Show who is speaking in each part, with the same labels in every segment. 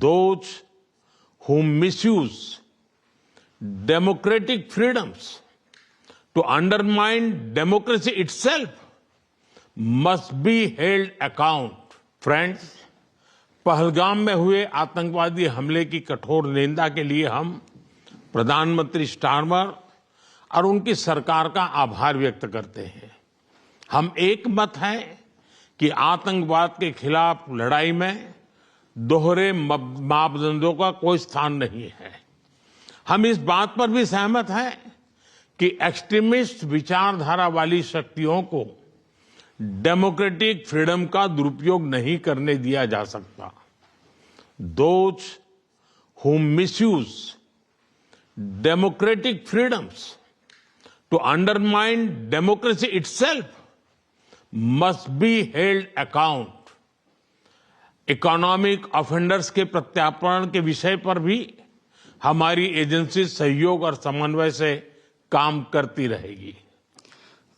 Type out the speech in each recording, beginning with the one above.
Speaker 1: Those who misuse democratic freedoms to undermine democracy itself must be held account. Friends, Pahalgam में हुए आतंकवादी हमले की कठोर निंदा के लिए हम प्रधानमंत्री स्टारमर और उनकी सरकार का आभार व्यक्त करते हैं। हम एक मत हैं कि आतंकवाद के खिलाफ लड़ाई में दोहरे मापदंडों का कोई स्थान नहीं है। हम इस बात पर भी सहमत हैं कि एक्सट्रीमिस्ट विचारधारा वाली शक्तियों को डेमोक्रेटिक फ्रीडम का दुरुपयोग नहीं करने दिया जा सकता। Those who misuse democratic freedoms to undermine democracy itself must be held account. Economic offenders के प्रत्यार्पण के विषय पर भी हमारी एजेंसी सहयोग और समन्वय से काम करती रहेगी।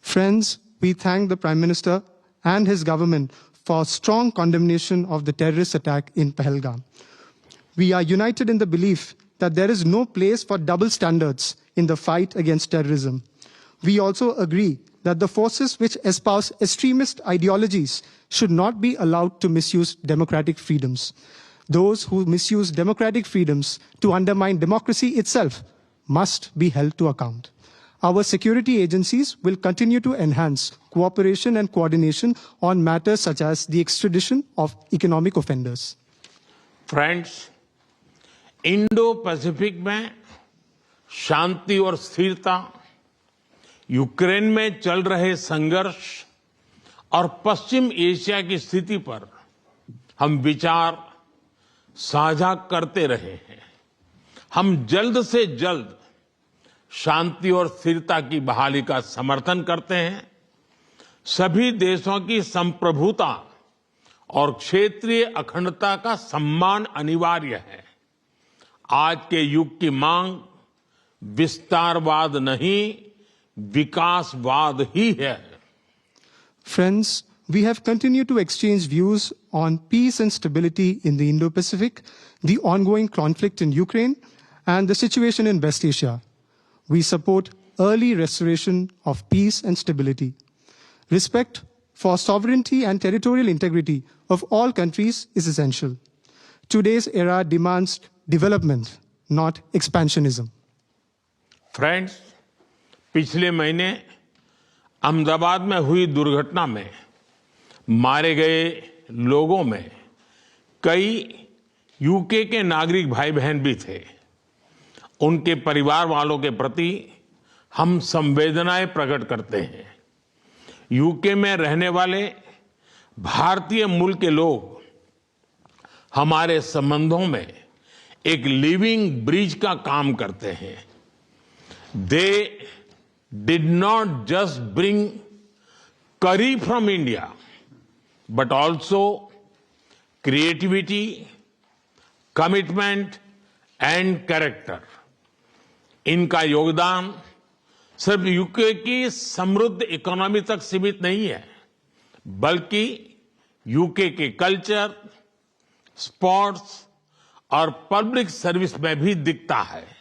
Speaker 2: Friends, we thank the Prime Minister and his government for strong condemnation of the terrorist attack in Pahalgam. We are united in the belief that there is no place for double standards in the fight against terrorism. We also agree that the forces which espouse extremist ideologies should not be allowed to misuse democratic freedoms. Those who misuse democratic freedoms to undermine democracy itself must be held to account. Our security agencies will continue to enhance cooperation and coordination on matters such as the extradition of economic offenders.
Speaker 1: Friends, Indo-Pacific में शांति और स्थिरता, Ukraine में चल रहे संघर्ष और पश्चिम Asia की स्थिति पर हम विचार साझा करते रहे हैं। हम जल्द से जल्द शांति और स्थिरता की बहाली का समर्थन करते हैं। सभी देशों की संप्रभुता और क्षेत्रीय अखंडता का सम्मान अनिवार्य है। आज के युग की मांग विस्तारवाद नहीं, विकासवाद ही है।
Speaker 2: Friends, we have continued to exchange views on peace and stability in the Indo-Pacific, the ongoing conflict in Ukraine, and the situation in West Asia. We support early restoration of peace and stability. Respect for sovereignty and territorial integrity of all countries is essential. Today's era demands development, not expansionism.
Speaker 1: Friends, पिछले महीने अहमदाबाद में हुई दुर्घटना में मारे गए लोगों में कई यूके के नागरिक भाई बहन भी थे। उनके परिवार वालों के प्रति हम संवेदनाएं प्रकट करते हैं। यूके में रहने वाले भारतीय मूल के लोग हमारे संबंधों में एक लिविंग ब्रिज का काम करते हैं। They did not just bring curry from India, but also creativity, commitment and character. इनका योगदान सिर्फ यूके की समृद्ध इकोनॉमी तक सीमित नहीं है, बल्कि यूके के कल्चर, स्पोर्ट्स और पब्लिक सर्विस में भी दिखता है।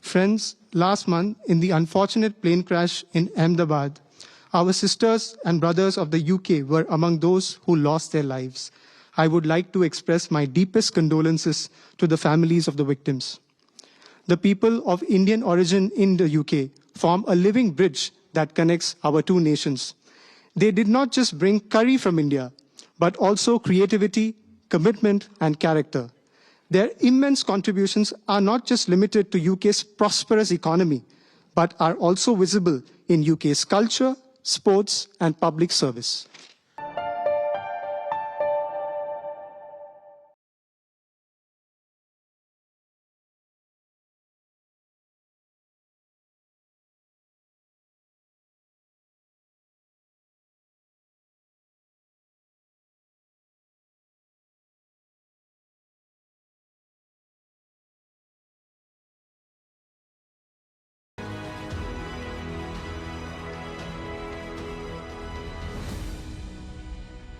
Speaker 2: Friends, last month in the unfortunate plane crash in Ahmedabad, our sisters and brothers of the UK were among those who lost their lives. I would like to express my deepest condolences to the families of the victims. The people of Indian origin in the UK form a living bridge that connects our two nations. They did not just bring curry from India, but also creativity, commitment, and character. Their immense contributions are not just limited to UK's prosperous economy, but are also visible in UK's culture, sports, and public service.